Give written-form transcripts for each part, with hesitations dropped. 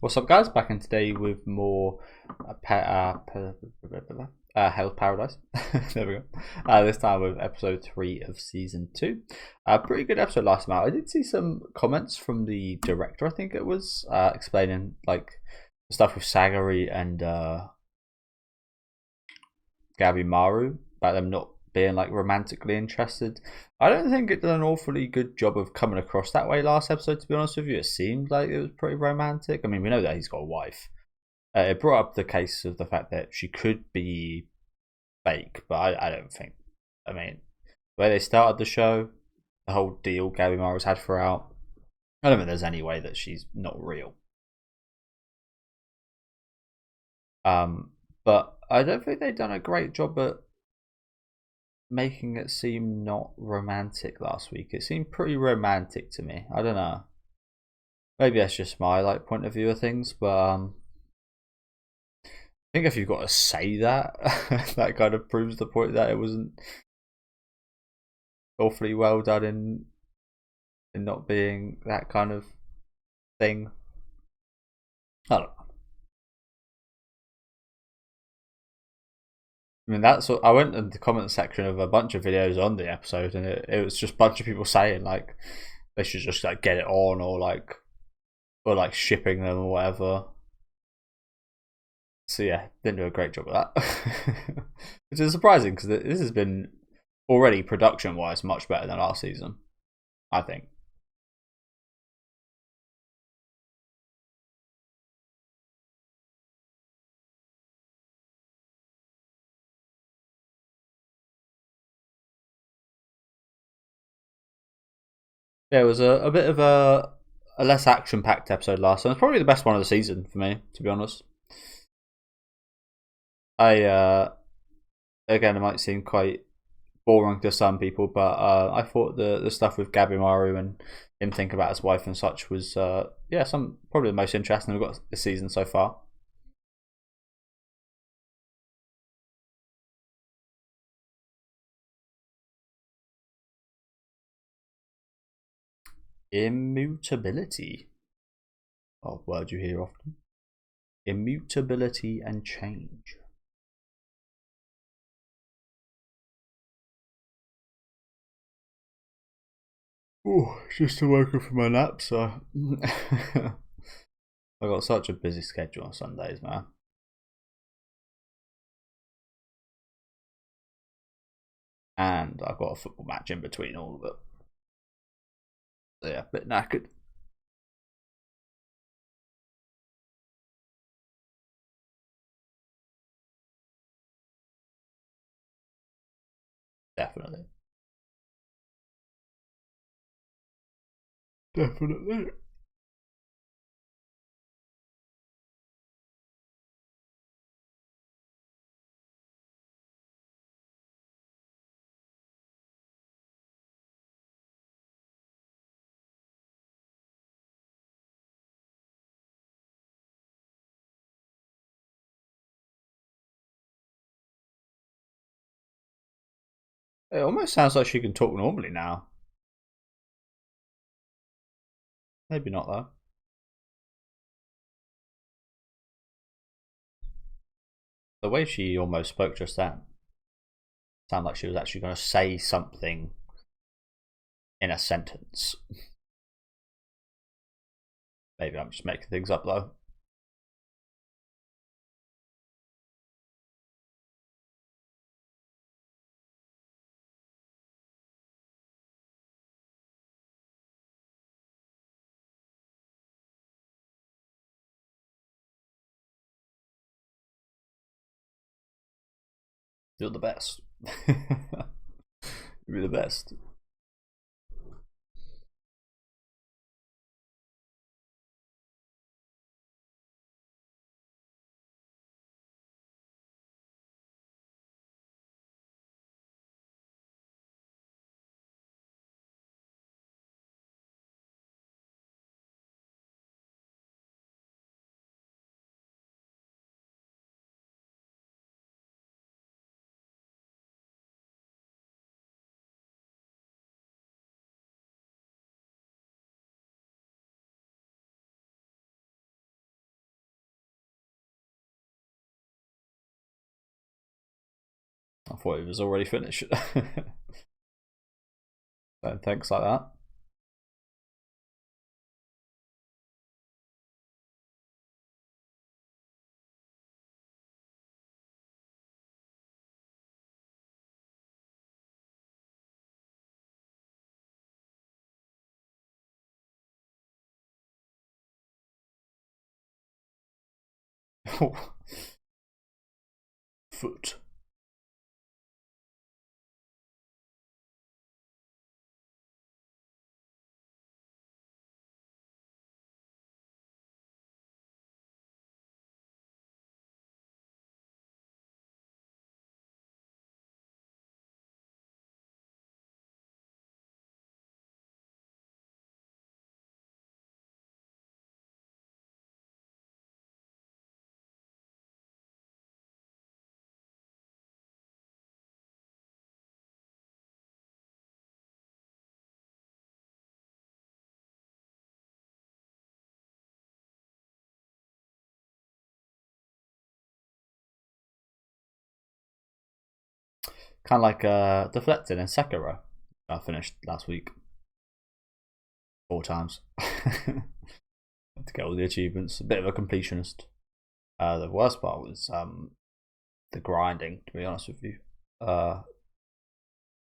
What's up, guys? Back in today with more Hell's Paradise. There we go. This time with episode 3 of season 2. Pretty good episode last night. I did see some comments from the director, I think it was, explaining like the stuff with Sagari and Gabby Maru about them not being like romantically interested. I don't think it did an awfully good job of coming across that way last episode, to be honest with you. It seemed like it was pretty romantic. I mean, we know that he's got a wife. It brought up the case of the fact that she could be fake, but I don't think. I mean, the way they started the show, the whole deal Gabby Maru's had throughout, I don't think there's any way that she's not real. But I don't think they've done a great job at making it seem not romantic last week. It seemed pretty romantic to me. I don't know. Maybe that's just my like point of view of things, but I think if you've got to say that, that kind of proves the point that it wasn't awfully well done in not being that kind of thing. I don't know. I mean, that's what I went in the comment section of a bunch of videos on the episode, and it was just a bunch of people saying like they should just like get it on, or like shipping them or whatever. So yeah, didn't do a great job of that, which is surprising because this has been already production wise much better than last season, I think. Yeah, it was a bit of a less action packed episode last time. It's probably the best one of the season for me, to be honest. I again, it might seem quite boring to some people, but I thought the stuff with Gabby Maru and him thinking about his wife and such was yeah, some probably the most interesting we've got this season so far. Immutability. Oh, word you hear often. Immutability and change. Oh, just woken from my nap, so I got such a busy schedule on Sundays, man. And I've got a football match in between all of it. So yeah, a bit knackered. Definitely. Definitely. It almost sounds like she can talk normally now. Maybe not though. The way she almost spoke just then sounded like she was actually going to say something in a sentence. Maybe I'm just making things up though. You're the best. You're the best. thought it was already finished. So thanks like that. Foot. Kind of like deflecting in Sekiro. I finished last week 4 times to get all the achievements. A bit of a completionist. The worst part was the grinding. To be honest with you,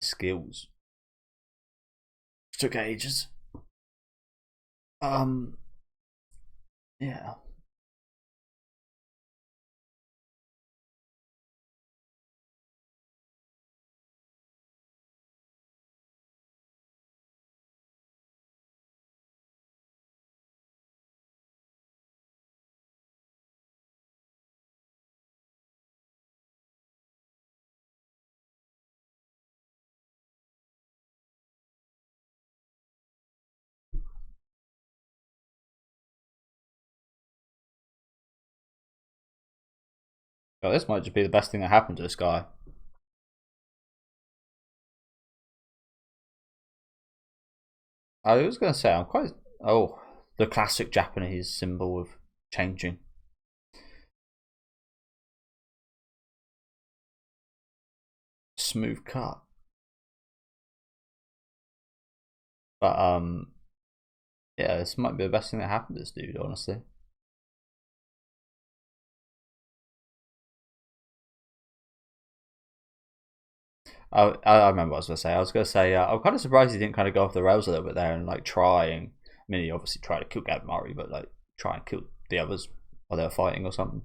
skills it took ages. Yeah. Oh, this might just be the best thing that happened to this guy. I was going to say, I'm quite. Oh, the classic Japanese symbol of changing. Smooth cut. But, yeah, this might be the best thing that happened to this dude, honestly. I remember what I was going to say. I was going to say, I'm kind of surprised he didn't kind of go off the rails a little bit there and like trying. I mean, he obviously tried to kill Murray, but like try and kill the others while they were fighting or something.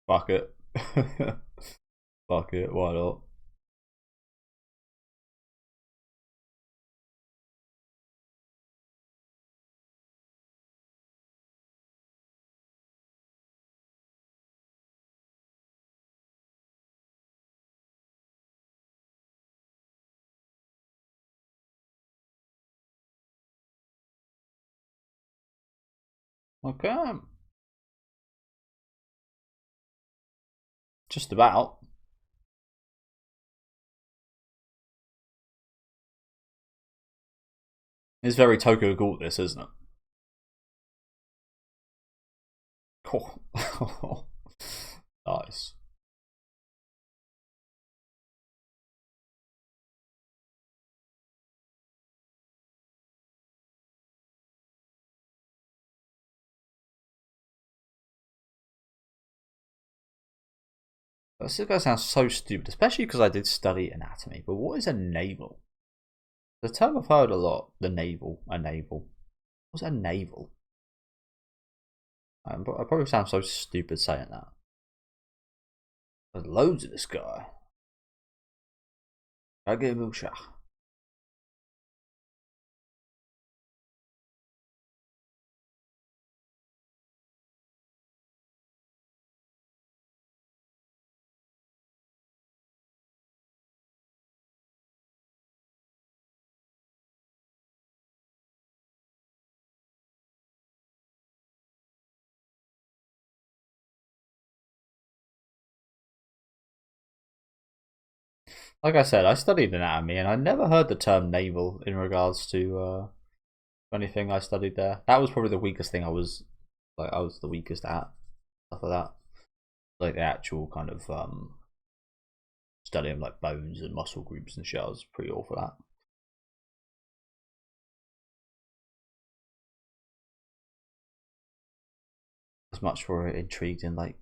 Fuck it. Fuck it. Why not? Okay. Just about. It's very Tokyo Ghoul, this, isn't it? Oh. Nice. This is going to sound so stupid, especially because I did study anatomy. But what is a navel? The term I've heard a lot. The navel, a navel. What's a navel? I probably sound so stupid saying that. There's loads of this guy. I get a shot. Like I said, I studied anatomy and I never heard the term navel in regards to anything I studied there. That was probably the weakest thing I was the weakest at stuff like that. Like the actual kind of studying like bones and muscle groups and shit. I was pretty awful at. I was much more intrigued in like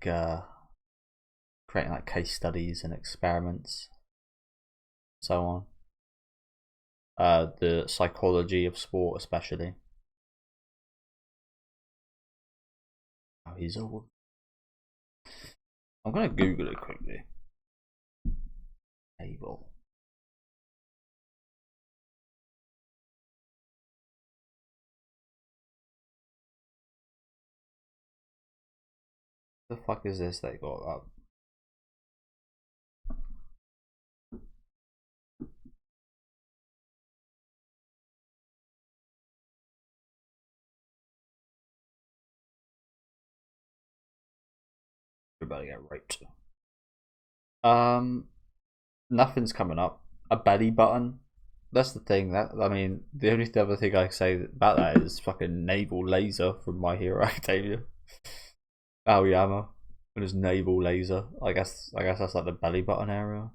creating like case studies and experiments, so on. The psychology of sport, especially. Oh, he's all. I'm gonna Google it quickly. Navel. The fuck is this they got up? We're about to get raped. Nothing's coming up. A belly button. That's the thing. That I mean, the only other thing I can say about that is fucking naval laser from My Hero Academia. Aoyama and his naval laser. I guess that's like the belly button area.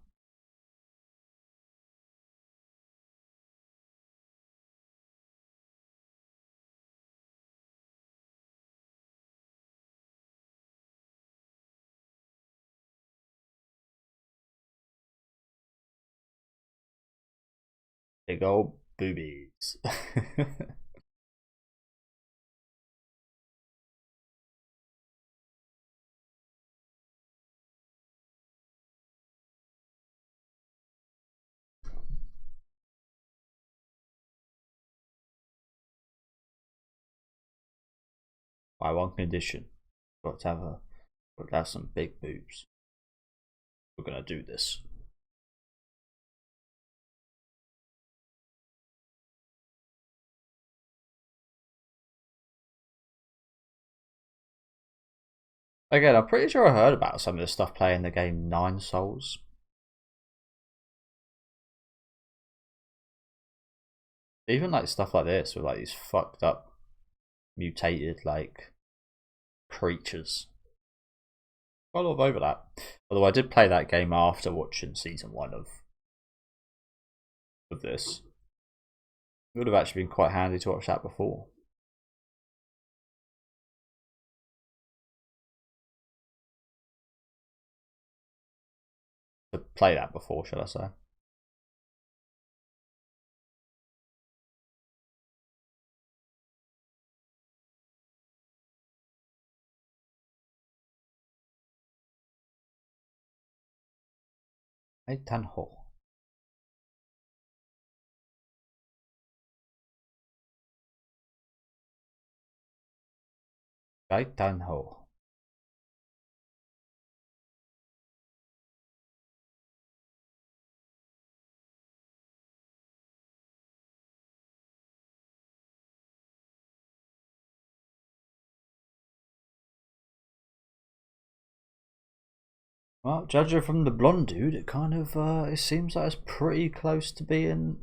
Big old boobies. By one condition, got to have some big boobs. We're gonna do this. Again, I'm pretty sure I heard about some of this stuff playing the game Nine Souls. Even like stuff like this with like these fucked up, mutated like creatures. Quite a lot of overlap. Although I did play that game after watching season one of this. It would have actually been quite handy to watch that before. To play that before, shall I say. Eitanho. Eitanho. Well, judging from the blonde dude, it kind of it seems like it's pretty close to being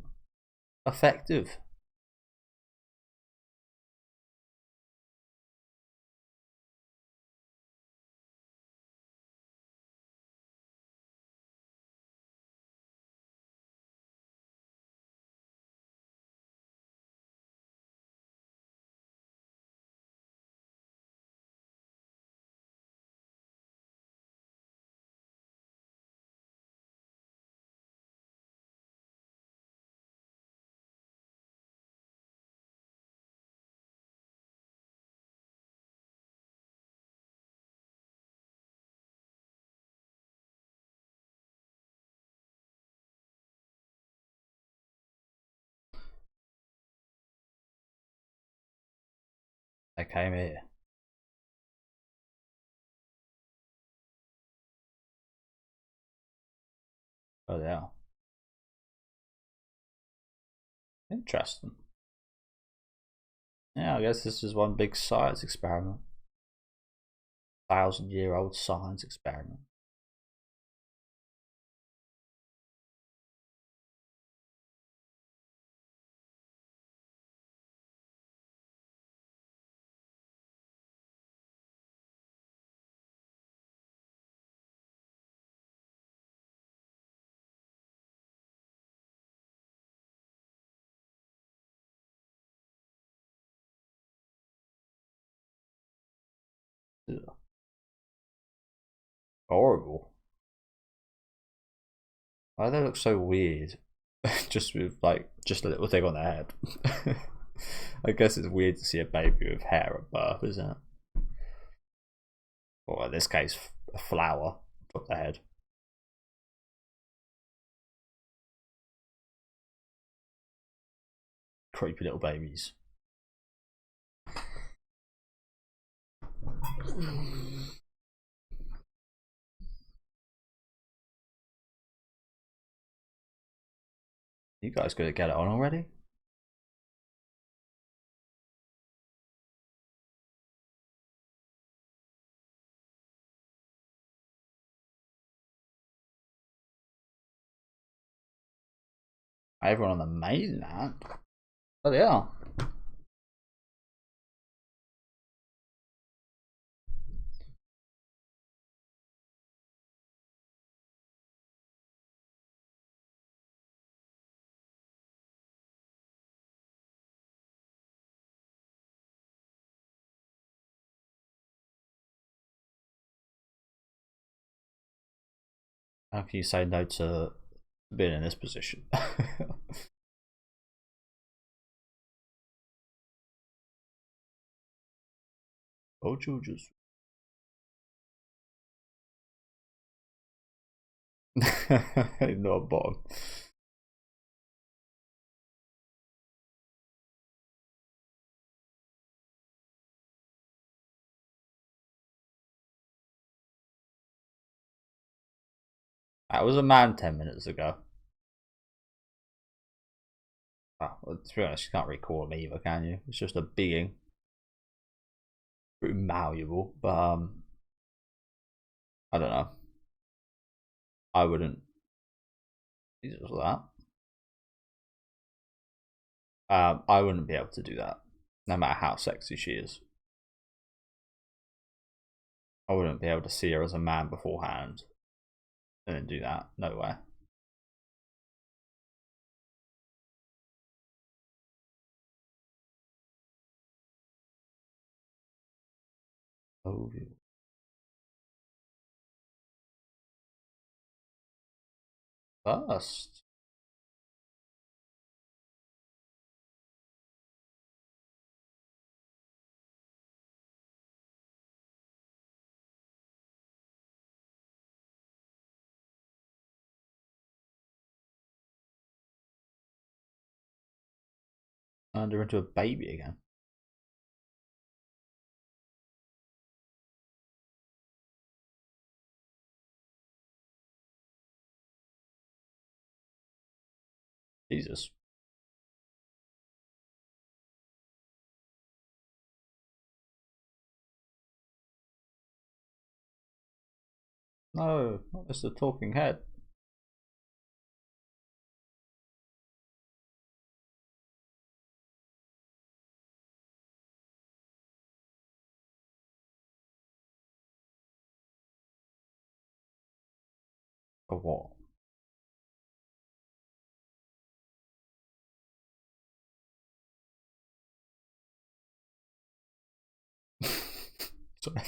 effective. They came here. Oh, yeah. Interesting. Yeah, I guess this is one big science experiment. 1,000-year-old science experiment. Ugh. Horrible. Why do they look so weird? Just with like just a little thing on their head. I guess it's weird to see a baby with hair at birth, isn't it? Or in this case, a flower on the head. Creepy little babies. You guys gonna get it on already? Everyone on the mainland? Oh, yeah. How can you say no to being in this position? Oh, Georges. Not a bottom. That was a man 10 minutes ago. Oh, well, to be honest, you can't really call him either, can you? It's just a being. Pretty malleable, but I don't know. I wouldn't. Jesus, that. I wouldn't be able to do that, no matter how sexy she is. I wouldn't be able to see her as a man beforehand and then do that. No way. Oh, first. Turned her into a baby again. Jesus. No, not just a talking head. For what?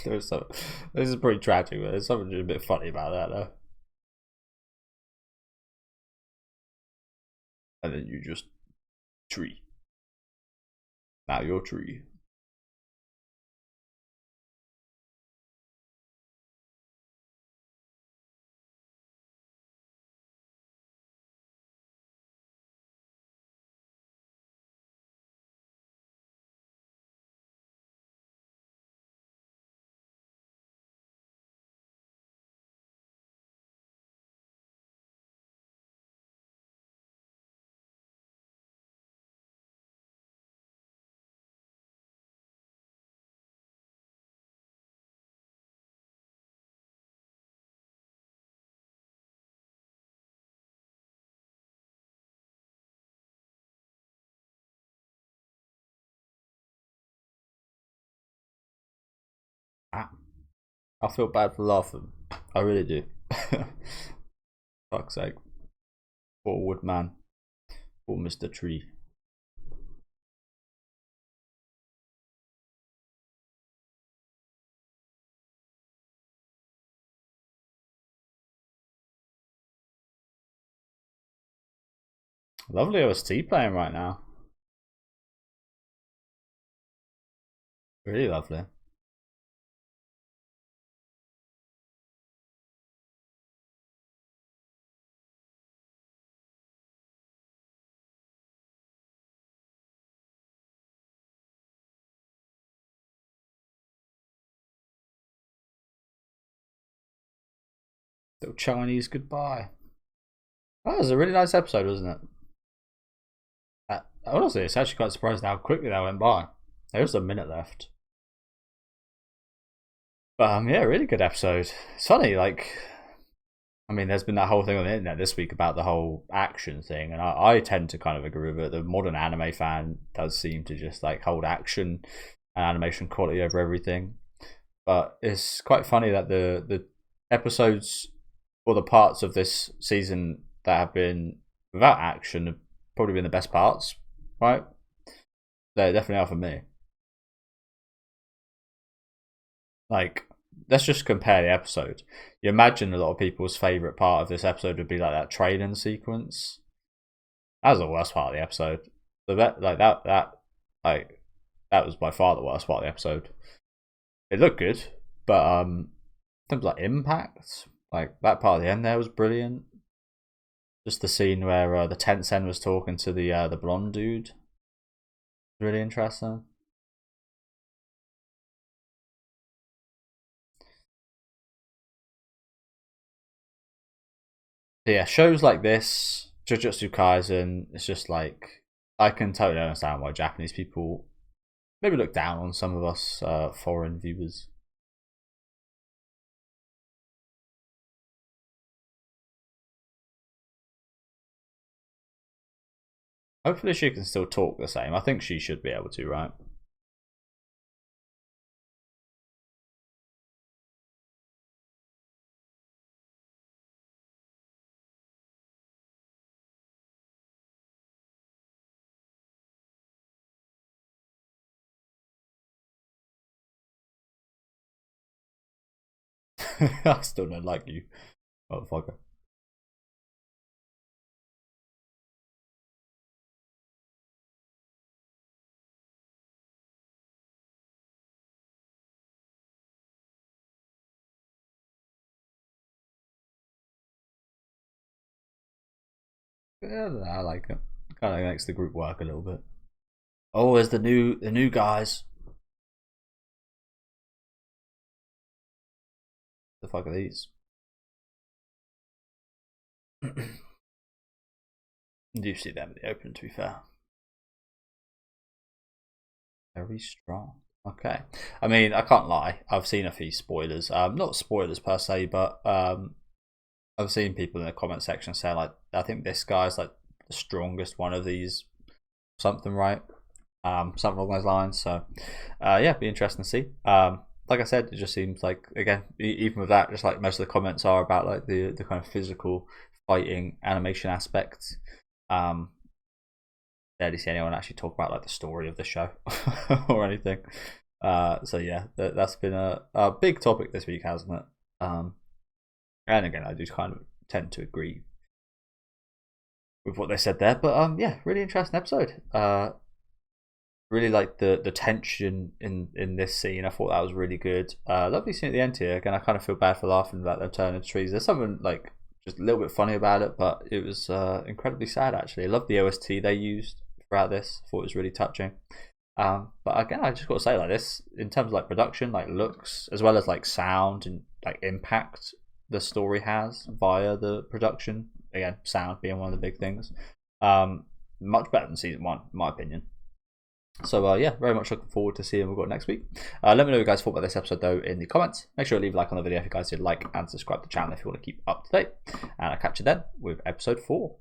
There's some, this is pretty tragic, but there's something a bit funny about that, though. And then you just tree. Now you're tree. I feel bad for laughing. I really do. Fuck's sake. Poor Woodman. Poor Mr. Tree. Lovely OST playing right now. Really lovely. Little Chinese goodbye. That was a really nice episode, wasn't it? Honestly, it's actually quite surprised how quickly that went by. There was a minute left. But yeah, really good episode. It's funny, like, I mean, there's been that whole thing on the internet this week about the whole action thing, and I tend to kind of agree with it. The modern anime fan does seem to just like hold action and animation quality over everything. But it's quite funny that the episodes or the parts of this season that have been without action have probably been the best parts, right? They definitely are for me. Like, let's just compare the episode. You imagine a lot of people's favorite part of this episode would be like that training sequence. That was the worst part of the episode. That was by far the worst part of the episode. It looked good, but in terms of like impact, like that part of the end there was brilliant. Just the scene where the Tencent was talking to the blonde dude. Really interesting. Yeah, shows like this, Jujutsu Kaisen, it's just like I can totally understand why Japanese people maybe look down on some of us foreign viewers. Hopefully she can still talk the same. I think she should be able to, right? I still don't like you, motherfucker. Yeah, I like it. Kind of makes the group work a little bit. Oh, there's the new guys. The fuck are these? You see them in the open, to be fair. Very strong. Okay. I mean, I can't lie. I've seen a few spoilers. Not spoilers per se, but I've seen people in the comment section say like, I think this guy's like the strongest one of these. Something right. Something along those lines. So, yeah, be interesting to see. Like I said, it just seems like again, even with that, just like most of the comments are about like the kind of physical fighting animation aspect. Barely see anyone actually talk about like the story of the show or anything. So yeah, that's been a big topic this week, hasn't it? And again, I do kind of tend to agree with what they said there, but yeah, really interesting episode. Really like the tension in this scene. I thought that was really good. Lovely scene at the end here. Again, I kind of feel bad for laughing about them turning trees. There's something like just a little bit funny about it, but it was incredibly sad actually. I love the OST they used throughout this. I thought it was really touching. But again, I just got to say like this in terms of like production, like looks, as well as like sound and like impact the story has via the production. Again, sound being one of the big things. Much better than season one, in my opinion. So yeah, very much looking forward to seeing what we've got next week. Let me know what you guys thought about this episode though in the comments. Make sure to leave a like on the video if you guys did like, and subscribe to the channel if you want to keep up to date. And I'll catch you then with episode 4.